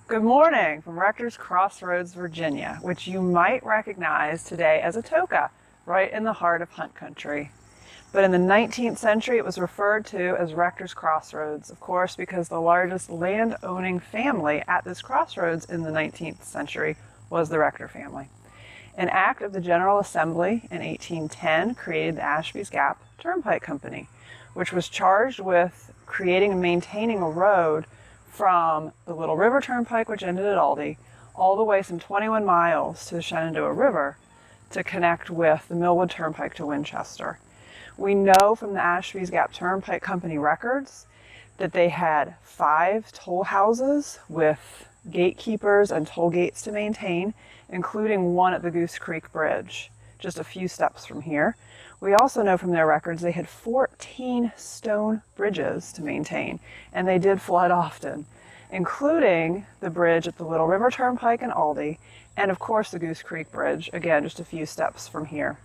Good morning from Rector's Crossroads, Virginia, which you might recognize today as Atoka, right in the heart of Hunt Country. But in the 19th century, it was referred to as Rector's Crossroads, of course, because the largest land-owning family at this crossroads in the 19th century was the Rector family. An act of the General Assembly in 1810 created the Ashby's Gap Turnpike Company, which was charged with creating and maintaining a road from the Little River Turnpike, which ended at Aldie, all the way some 21 miles to the Shenandoah River to connect with the Millwood Turnpike to Winchester. We know from the Ashby's Gap Turnpike Company records that they had 5 toll houses with gatekeepers and toll gates to maintain, including one at the Goose Creek Bridge, just a few steps from here. We also know from their records they had 14 stone bridges to maintain, and they did flood often, including the bridge at the Little River Turnpike in Aldie, and of course the Goose Creek Bridge, again just a few steps from here.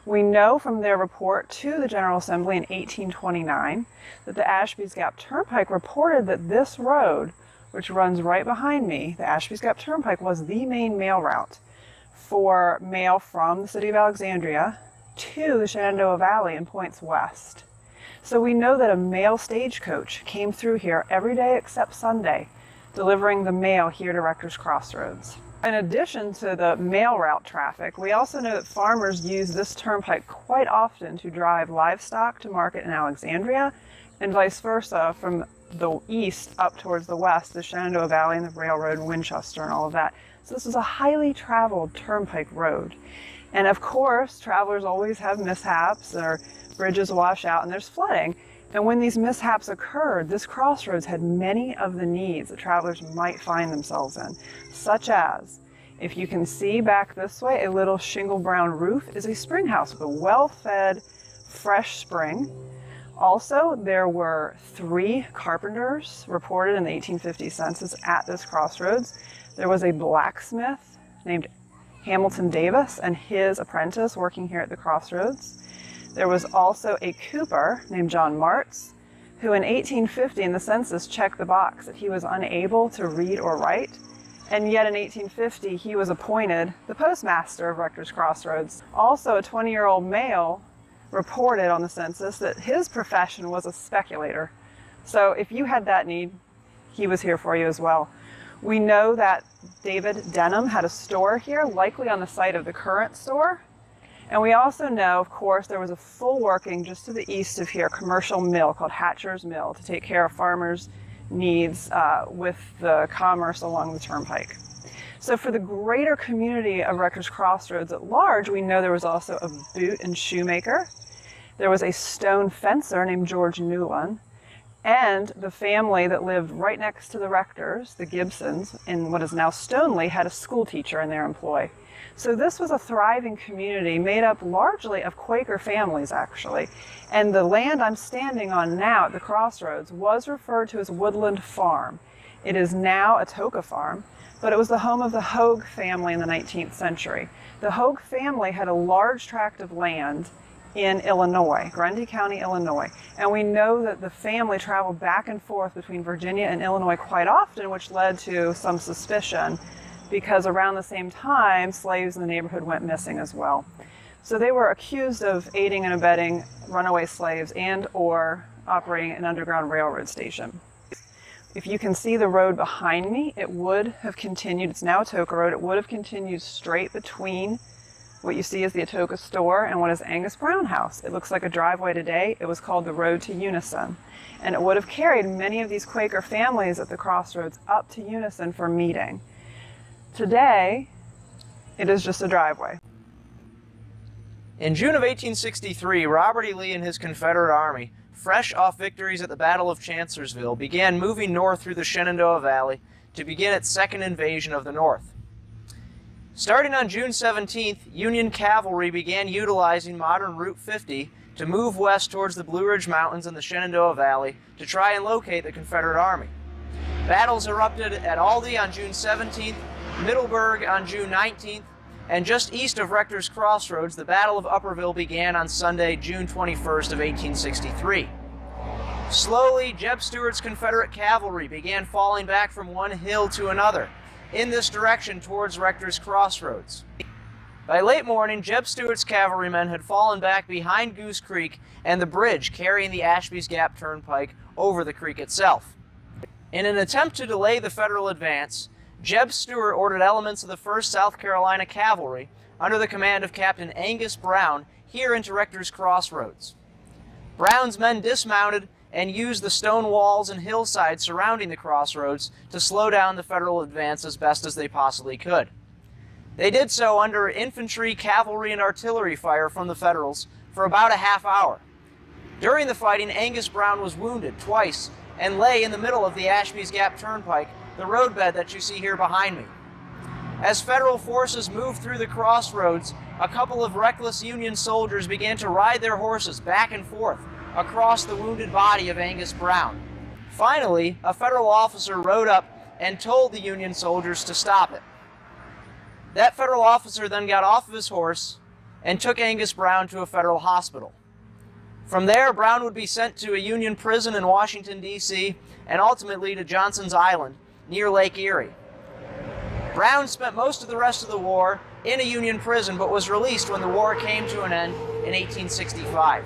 We know from their report to the General Assembly in 1829 that the Ashby's Gap Turnpike reported that this road, which runs right behind me, the Ashby's Gap Turnpike, was the main mail route for mail from the city of Alexandria to the Shenandoah Valley and points west. So we know that a mail stagecoach came through here every day except Sunday, delivering the mail here to Rector's Crossroads. In addition to the mail route traffic, we also know that farmers use this turnpike quite often to drive livestock to market in Alexandria, and vice versa from the east up towards the west, the Shenandoah Valley and the railroad, Winchester and all of that. So this is a highly traveled turnpike road. And of course, travelers always have mishaps, or bridges wash out and there's flooding. And when these mishaps occurred, this crossroads had many of the needs that travelers might find themselves in, such as, if you can see back this way, a little shingle brown roof is a spring house with a well-fed, fresh spring. Also, there were 3 carpenters reported in the 1850 census at this crossroads. There was a blacksmith named Hamilton Davis and his apprentice working here at the crossroads. There was also a cooper named John Martz, who in 1850 in the census checked the box that he was unable to read or write, and yet in 1850 he was appointed the postmaster of Rector's Crossroads. Also, a 20-year-old male reported on the census that his profession was a speculator. So if you had that need, he was here for you as well. We know that David Denham had a store here, likely on the site of the current store. And we also know, of course, there was a full working just to the east of here, commercial mill called Hatcher's Mill to take care of farmers' needs with the commerce along the turnpike. So for the greater community of Rector's Crossroads at large, we know there was also a boot and shoemaker. There was a stone fencer named George Newland. And the family that lived right next to the Rectors, the Gibsons, in what is now Stoneleigh, had a school teacher in their employ. So this was a thriving community made up largely of Quaker families, actually. And the land I'm standing on now at the crossroads was referred to as Woodland Farm. It is now Atoka Farm, but it was the home of the Hogue family in the 19th century. The Hogue family had a large tract of land in Illinois, Grundy County, Illinois. And we know that the family traveled back and forth between Virginia and Illinois quite often, which led to some suspicion because around the same time, slaves in the neighborhood went missing as well. So they were accused of aiding and abetting runaway slaves and or operating an underground railroad station. If you can see the road behind me, it would have continued, it's now Atoka Road, it would have continued straight between what you see is the Atoka store and what is Angus Brown House. It looks like a driveway today. It was called the Road to Unison. And it would have carried many of these Quaker families at the crossroads up to Unison for meeting. Today, it is just a driveway. In June of 1863, Robert E. Lee and his Confederate Army, fresh off victories at the Battle of Chancellorsville, began moving north through the Shenandoah Valley to begin its second invasion of the North. Starting on June 17th, Union cavalry began utilizing modern Route 50 to move west towards the Blue Ridge Mountains and the Shenandoah Valley to try and locate the Confederate Army. Battles erupted at Aldie on June 17th, Middleburg on June 19th, and just east of Rector's Crossroads, the Battle of Upperville began on Sunday, June 21st of 1863. Slowly, Jeb Stuart's Confederate cavalry began falling back from one hill to another, in this direction towards Rector's Crossroads. By late morning, Jeb Stuart's cavalrymen had fallen back behind Goose Creek and the bridge carrying the Ashby's Gap Turnpike over the creek itself. In an attempt to delay the Federal advance, Jeb Stuart ordered elements of the 1st South Carolina Cavalry, under the command of Captain Angus Brown, here into Rector's Crossroads. Brown's men dismounted and used the stone walls and hillsides surrounding the crossroads to slow down the Federal advance as best as they possibly could. They did so under infantry, cavalry, and artillery fire from the Federals for about a half hour. During the fighting, Angus Brown was wounded twice and lay in the middle of the Ashby's Gap Turnpike, the roadbed that you see here behind me. As Federal forces moved through the crossroads, a couple of reckless Union soldiers began to ride their horses back and forth across the wounded body of Angus Brown. Finally, a Federal officer rode up and told the Union soldiers to stop it. That Federal officer then got off of his horse and took Angus Brown to a Federal hospital. From there, Brown would be sent to a Union prison in Washington, D.C., and ultimately to Johnson's Island, near Lake Erie. Brown spent most of the rest of the war in a Union prison, but was released when the war came to an end in 1865.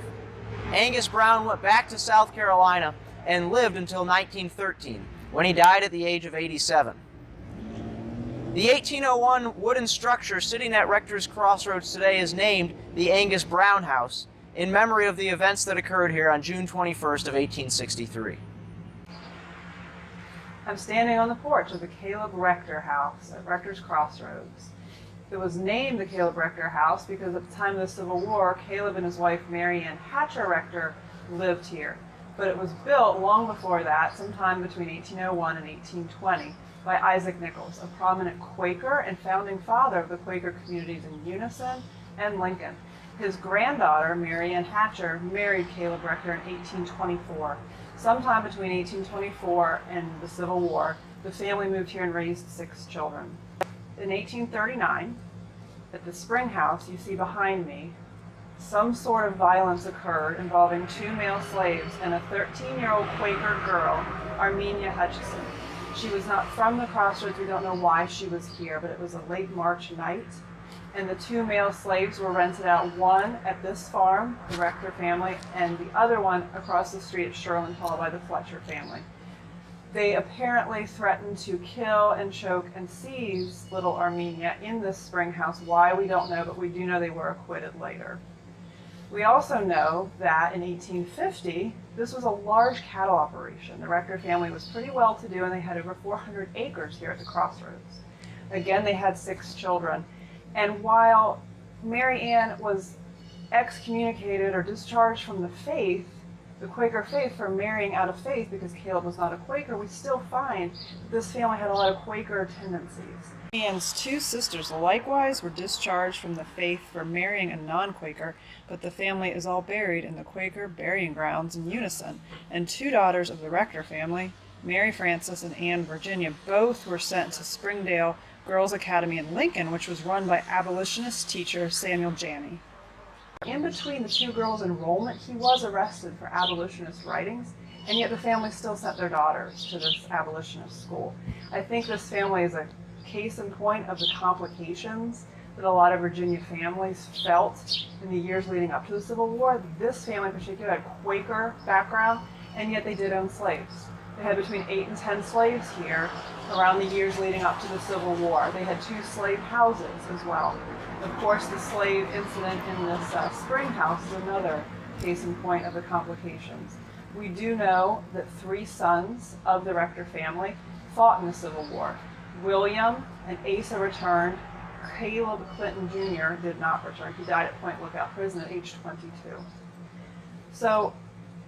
Angus Brown went back to South Carolina and lived until 1913, when he died at the age of 87. The 1801 wooden structure sitting at Rector's Crossroads today is named the Angus Brown House, in memory of the events that occurred here on June 21st of 1863. I'm standing on the porch of the Caleb Rector house at Rector's Crossroads. It was named the Caleb Rector house because at the time of the Civil War, Caleb and his wife Mary Ann Hatcher Rector lived here. But it was built long before that, sometime between 1801 and 1820, by Isaac Nichols, a prominent Quaker and founding father of the Quaker communities in Unison and Lincoln. His granddaughter, Mary Ann Hatcher, married Caleb Rector in 1824. Sometime between 1824 and the Civil War, the family moved here and raised 6 children. In 1839, at the spring house you see behind me, some sort of violence occurred involving 2 male slaves and a 13-year-old Quaker girl, Armenia Hutchison. She was not from the Crossroads. We don't know why she was here, but it was a late March night, and the 2 male slaves were rented out, one at this farm, the Rector family, and the other one across the street at Sherland Hall by the Fletcher family. They apparently threatened to kill and choke and seize little Armenia in this spring house. Why, we don't know, but we do know they were acquitted later. We also know that in 1850, this was a large cattle operation. The Rector family was pretty well to do, and they had over 400 acres here at the Crossroads. Again, they had 6 children. And while Mary Ann was excommunicated or discharged from the faith, the Quaker faith, for marrying out of faith because Caleb was not a Quaker, we still find that this family had a lot of Quaker tendencies. Ann's 2 sisters likewise were discharged from the faith for marrying a non-Quaker, but the family is all buried in the Quaker burying grounds in Unison, and 2 daughters of the Rector family, Mary Frances and Anne Virginia, both were sent to Springdale Girls Academy in Lincoln, which was run by abolitionist teacher Samuel Janney. In between the 2 girls' enrollment, he was arrested for abolitionist writings, and yet the family still sent their daughters to this abolitionist school. I think this family is a case in point of the complications that a lot of Virginia families felt in the years leading up to the Civil War. This family in particular had Quaker background, and yet they did own slaves. They had between 8 and 10 slaves here around the years leading up to the Civil War. They had 2 slave houses as well. Of course, the slave incident in this spring house is another case in point of the complications. We do know that 3 sons of the Rector family fought in the Civil War. William and Asa returned. Caleb Clinton Jr. did not return. He died at Point Lookout Prison at age 22. So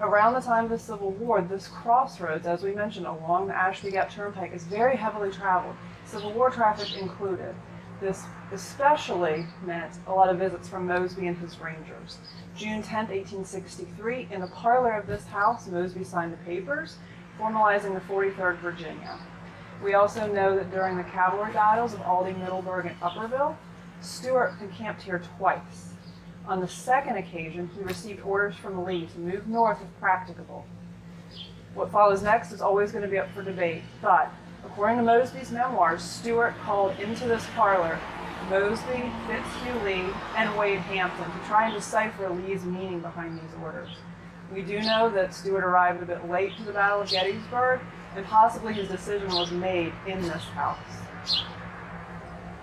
around the time of the Civil War, this crossroads, as we mentioned, along the Ashby Gap Turnpike is very heavily traveled, Civil War traffic included. This especially meant a lot of visits from Mosby and his Rangers. June 10, 1863, in the parlor of this house, Mosby signed the papers formalizing the 43rd Virginia. We also know that during the cavalry battles of Aldie, Middleburg, and Upperville, Stuart encamped here twice. On the second occasion, he received orders from Lee to move north if practicable. What follows next is always going to be up for debate, but according to Mosby's memoirs, Stewart called into this parlor Mosby, Fitzhugh Lee, and Wade Hampton to try and decipher Lee's meaning behind these orders. We do know that Stewart arrived a bit late to the Battle of Gettysburg, and possibly his decision was made in this house.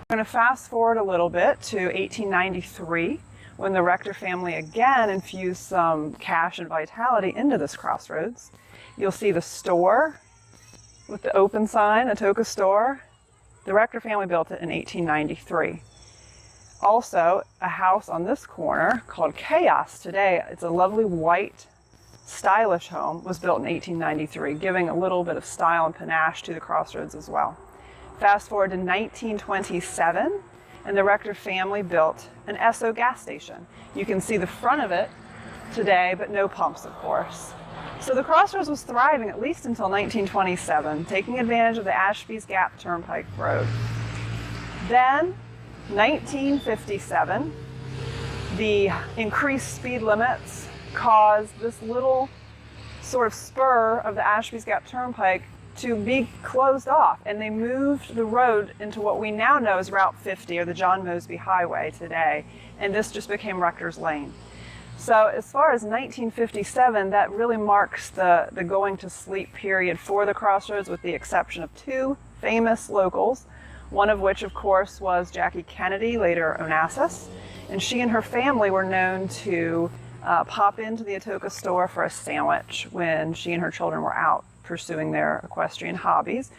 I'm going to fast forward a little bit to 1893, when the Rector family again infused some cash and vitality into this Crossroads. You'll see the store with the open sign, Atoka store. The Rector family built it in 1893. Also, a house on this corner called Chaos today, it's a lovely white, stylish home, was built in 1893, giving a little bit of style and panache to the Crossroads as well. Fast forward to 1927, and the Rector family built an Esso gas station. You can see the front of it today, but no pumps, of course. So the Crossroads was thriving at least until 1927, taking advantage of the Ashby's Gap Turnpike Road. Then, 1957, the increased speed limits caused this little sort of spur of the Ashby's Gap Turnpike to be closed off, and they moved the road into what we now know as Route 50, or the John Mosby Highway today, and this just became Rector's Lane. So as far as 1957, that really marks the going to sleep period for the Crossroads, with the exception of two famous locals, one of which, of course, was Jackie Kennedy, later Onassis, and she and her family were known to pop into the Atoka store for a sandwich when she and her children were out pursuing their equestrian hobbies.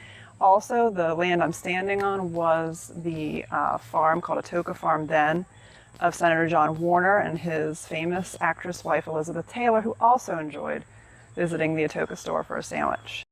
Also, the land I'm standing on was the farm called Atoka Farm then, of Senator John Warner and his famous actress wife Elizabeth Taylor, who also enjoyed visiting the Atoka store for a sandwich.